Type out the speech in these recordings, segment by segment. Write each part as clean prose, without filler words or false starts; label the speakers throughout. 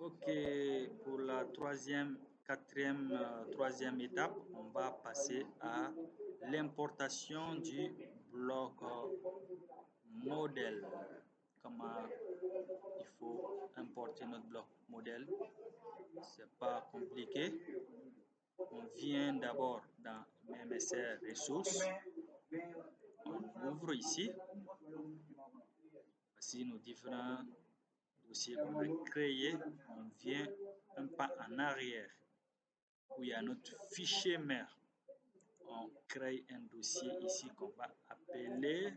Speaker 1: Ok, pour la troisième étape, on va passer à l'importation du bloc modèle. Comment il faut importer notre bloc modèle? C'est pas compliqué. On vient d'abord dans MSR ressources. On ouvre ici. Voici nos différents dossiers qu'on a créés. On vient un pas en arrière où il y a notre fichier mère. On crée un dossier ici qu'on va appeler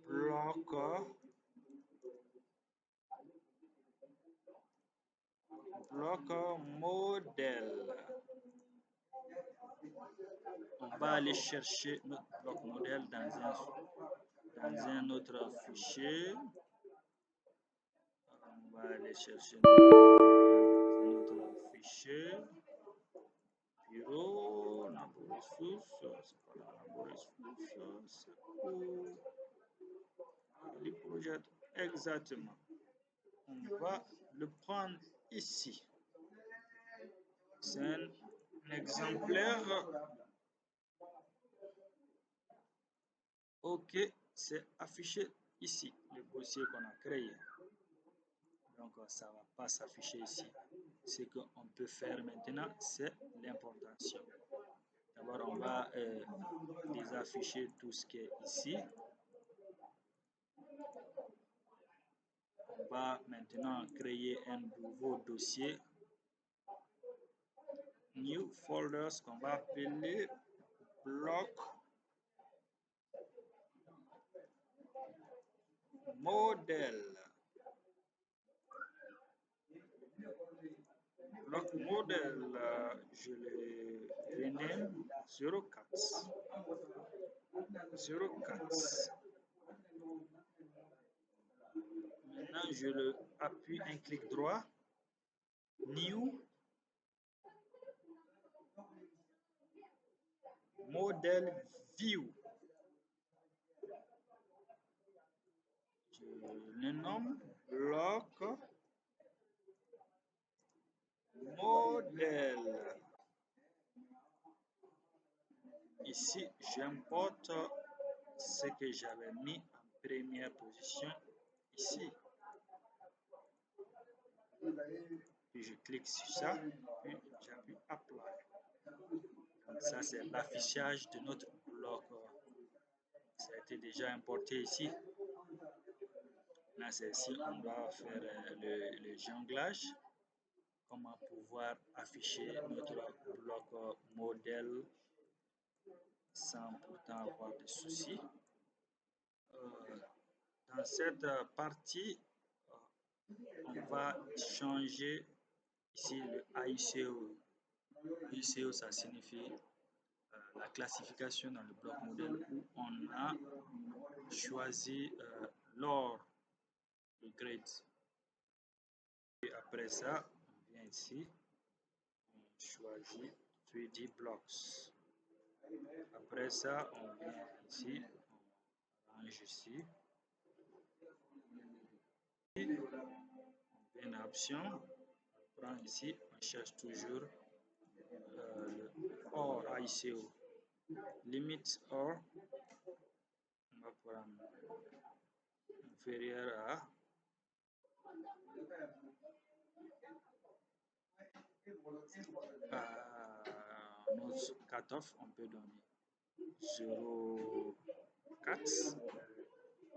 Speaker 1: bloc modèle. On va aller chercher notre bloc modèle dans un autre fichier. On va aller chercher dans un autre fichier. Bureau, Nabo ressources, c'est pas là, Nabo ressources, c'est où les projets, exactement. On va le prendre ici. C'est un exemplaire. Ok, c'est affiché ici, le dossier qu'on a créé. Donc, ça ne va pas s'afficher ici. Ce qu'on peut faire maintenant, c'est l'importation. D'abord, on va désafficher tout ce qui est ici. On va maintenant créer un nouveau dossier. New folders qu'on va appeler bloc modèle. Bloc modèle, je le rename 04. 04. Maintenant, je le appuie un clic droit. New modèle view. Je le nomme bloc modèle. Ici, j'importe ce que j'avais mis en première position ici. Puis je clique sur ça, puis j'appuie Apply. Donc ça, c'est l'affichage de notre bloc. Ça a été déjà importé ici. Là, c'est ici, on doit faire le jonglage. Comment pouvoir afficher notre bloc modèle sans pourtant avoir de soucis. Dans cette partie, on va changer ici le ICO. ICO, ça signifie la classification dans le bloc modèle où on a choisi l'ordre, le grade. Et après ça, on vient ici, on choisit 3D blocks. Après ça, on vient ici, on range ici. On vient en option, on prend ici, on cherche toujours le OR ICO. Limite OR, on va prendre inférieur à notre cutoff, on peut donner 0,4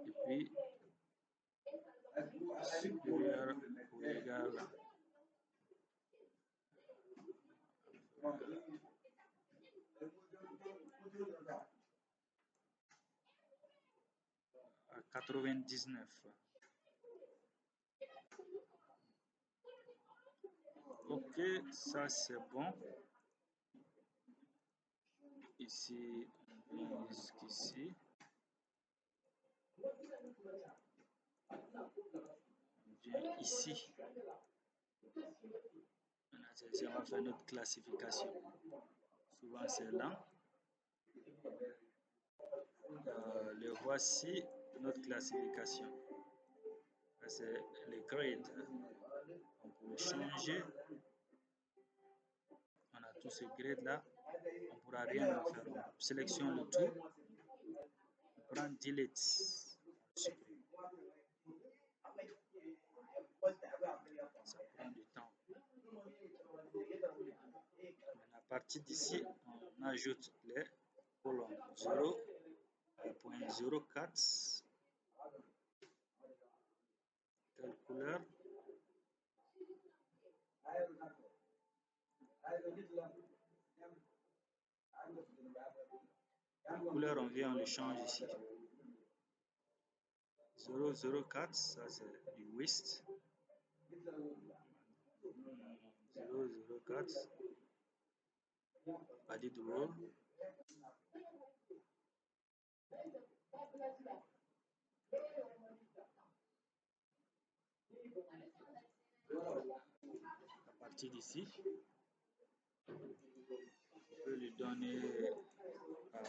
Speaker 1: et puis supérieur ou égal à 99. Ok, ça c'est bon. Ici, on vient jusqu'ici. On vient ici. On va faire notre classification. Souvent c'est là. Le voici, notre classification. C'est les grades. changer. On a tous ces grids là. On ne pourra rien en faire. On sélectionne le tout. On prend Delete. On supprime. Ça prend du temps. Maintenant, à partir d'ici, on ajoute les colonnes 0.04. Quelle couleur? La couleur, on vient, on le change ici. 004, ça c'est du whist. 004, body roll. À partir d'ici, on peut lui donner la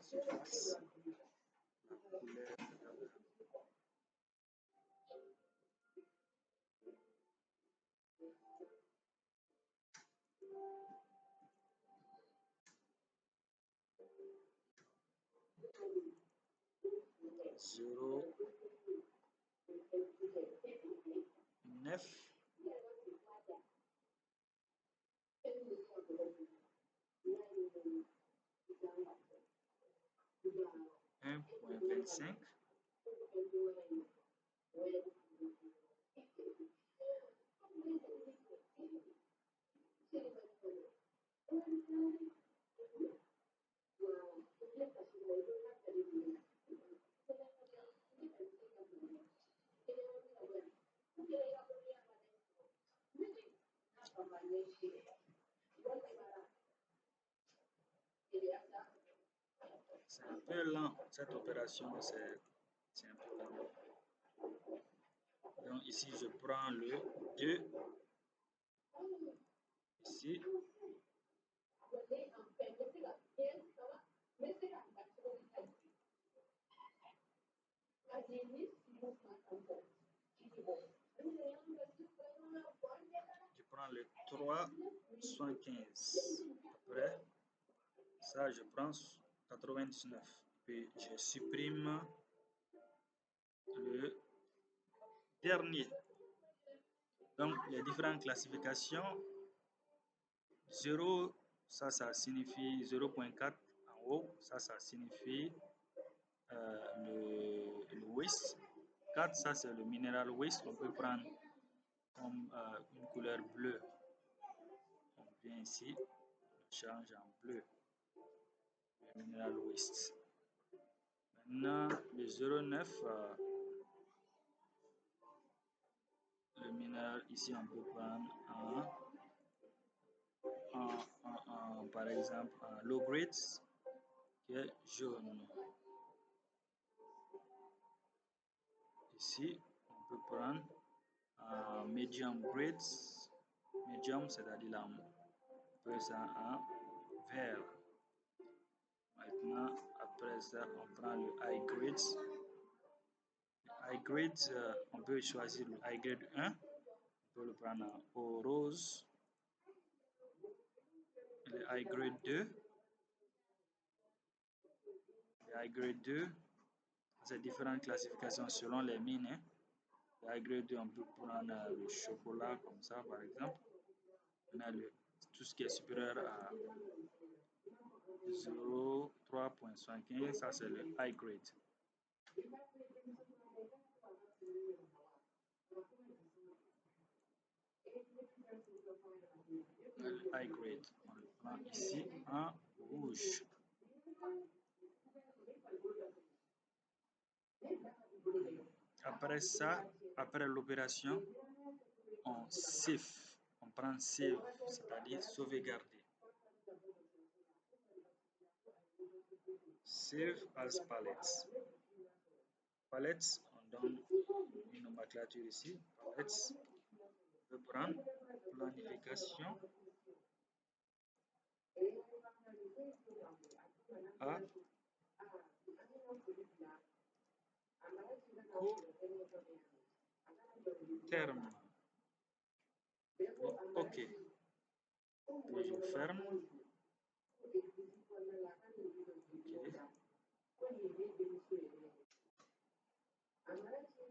Speaker 1: surface, la couleur. Zéro 9 1.25 C'est un peu lent, cette opération, c'est un peu lent. Donc ici, je prends le 2, ici. Je prends le 3,75. Après, ça, je prends 99. Puis, je supprime le dernier. Donc, les différentes classifications, 0, ça signifie 0.4 en haut. Ça signifie le waste. 4, ça c'est le mineral waste. On peut prendre comme une couleur bleue. On vient ici, on change en bleu. Le mineral waste. Maintenant, le 0,9, le mineral ici, on peut prendre par exemple un low grade qui est jaune. Ici, on peut prendre un medium grade. Medium, c'est-à-dire là, on peut ça en vert. Maintenant, après ça, on prend le high grade. Le high grade, on peut choisir le high grade 1. On peut le prendre au rose. Le high grade 2. Le high grade 2, c'est différentes classifications selon les mines. Hein. Le high grade 2, on peut prendre le chocolat comme ça, par exemple. On a tout ce qui est supérieur à 0,3.75, ça c'est le high grade. Le high grade, on le prend ici en rouge. Après ça, après l'opération, on save. On prend save, c'est-à-dire sauvegarder. Save as palettes. Palettes, on donne une nomenclature ici. Palettes, on peut prendre planification à court terme. OK. Puis je ferme.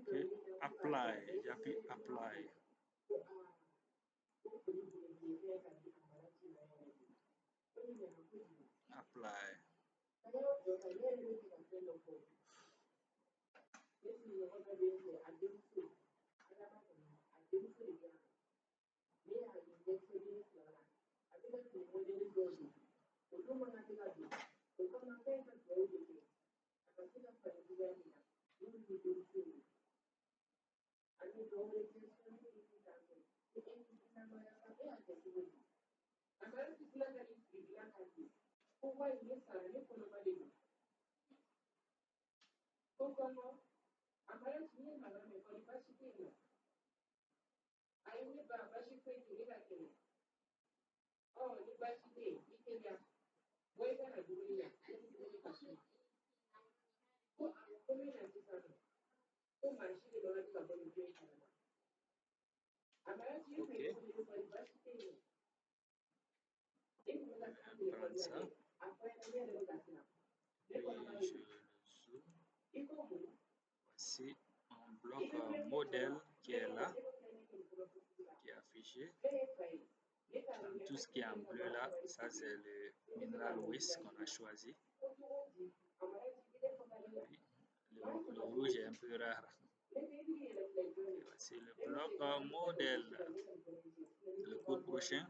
Speaker 1: OK. Apply. J'appuie Apply. Apply. OK. Je vais prendre ça. Puis je le zoome. Voici un bloc modèle qui est là, qui est affiché. Dans tout ce qui est en bleu là, ça c'est le mineral WIS qu'on a choisi. Le rouge est un peu rare. Voici le bloc modèle. Le cours prochain,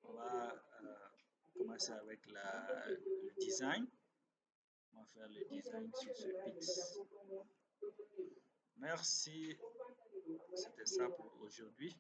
Speaker 1: on va commencer avec le design. On va faire le design sur ce PIX. Merci. C'était ça pour aujourd'hui.